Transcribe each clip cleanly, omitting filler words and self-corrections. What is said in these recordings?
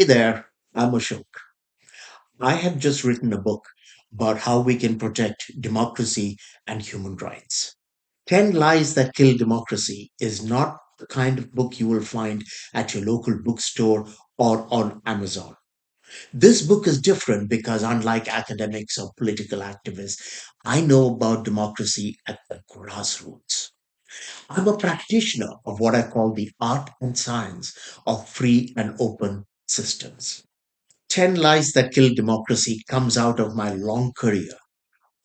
Hey there, I'm Ashok. I have just written a book about how we can protect democracy and human rights. 10 Lies That Kill Democracy is not the kind of book you will find at your local bookstore or on Amazon. This book is different because, unlike academics or political activists, I know about democracy at the grassroots. I'm a practitioner of what I call the art and science of free and open systems. 10 Lies That Kill Democracy comes out of my long career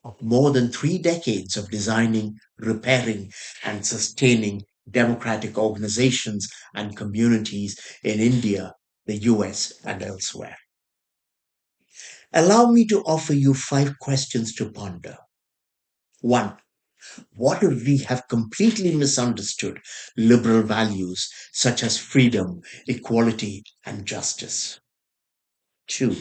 of more than 3 decades of designing, repairing, and sustaining democratic organizations and communities in India, the US, and elsewhere. Allow me to offer you 5 questions to ponder. 1. What if we have completely misunderstood liberal values such as freedom, equality, and justice? 2.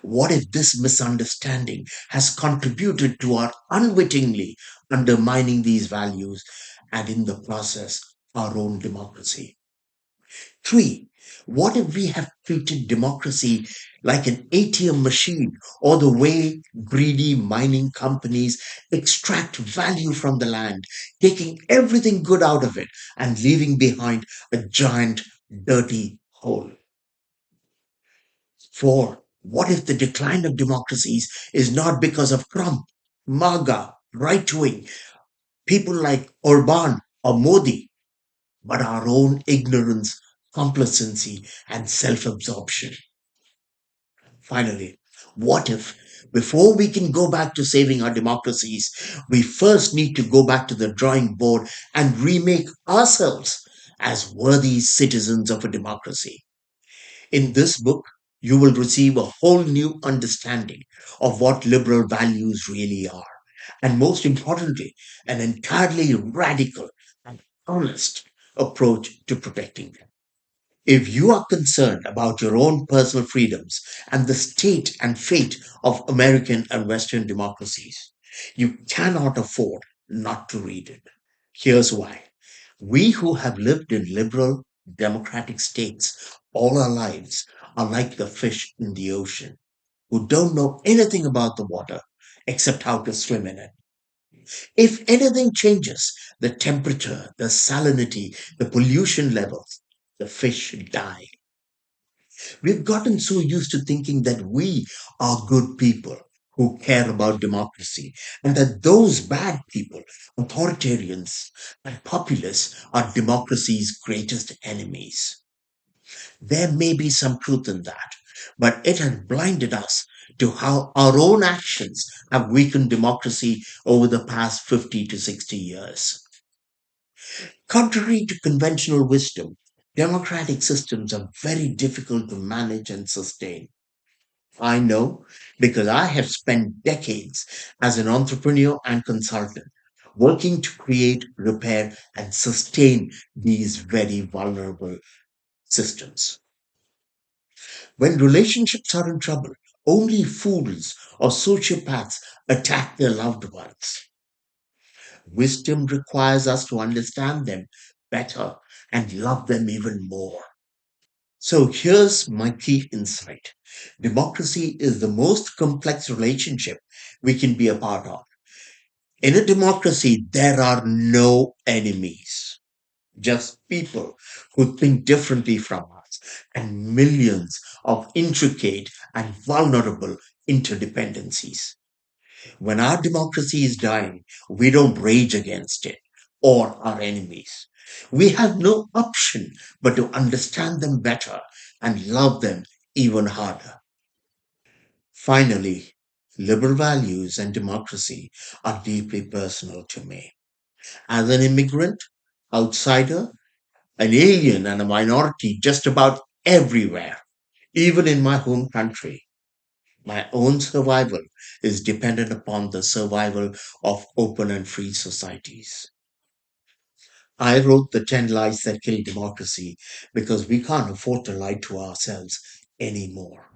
What if this misunderstanding has contributed to our unwittingly undermining these values and in the process our own democracy? 3. What if we have treated democracy like an ATM machine or the way greedy mining companies extract value from the land, taking everything good out of it and leaving behind a giant dirty hole? 4. What if the decline of democracies is not because of Trump, MAGA, right wing, people like Orban or Modi, but our own ignorance, complacency, and self absorption? Finally, what if, before we can go back to saving our democracies, we first need to go back to the drawing board and remake ourselves as worthy citizens of a democracy? In this book, you will receive a whole new understanding of what liberal values really are. And most importantly, an entirely radical and honest approach to protecting them. If you are concerned about your own personal freedoms and the state and fate of American and Western democracies, you cannot afford not to read it. Here's why. We who have lived in liberal, democratic states all our lives are like the fish in the ocean who don't know anything about the water except how to swim in it. If anything changes, the temperature, the salinity, the pollution levels, the fish die. We've gotten so used to thinking that we are good people who care about democracy, and that those bad people, authoritarians and populists, are democracy's greatest enemies. There may be some truth in that, but it has blinded us to how our own actions have weakened democracy over the past 50 to 60 years. Contrary to conventional wisdom, democratic systems are very difficult to manage and sustain. I know because I have spent decades as an entrepreneur and consultant working to create, repair, and sustain these very vulnerable systems. When relationships are in trouble, only fools or sociopaths attack their loved ones. Wisdom requires us to understand them better and love them even more. So here's my key insight. Democracy is the most complex relationship we can be a part of. In a democracy, there are no enemies, just people who think differently from us and millions of intricate and vulnerable interdependencies. When our democracy is dying, we don't rage against it or our enemies. We have no option but to understand them better and love them even harder. Finally, liberal values and democracy are deeply personal to me. As an immigrant, outsider, an alien, and a minority just about everywhere, even in my home country, my own survival is dependent upon the survival of open and free societies. I wrote the 10 Lies That Kill Democracy because we can't afford to lie to ourselves anymore.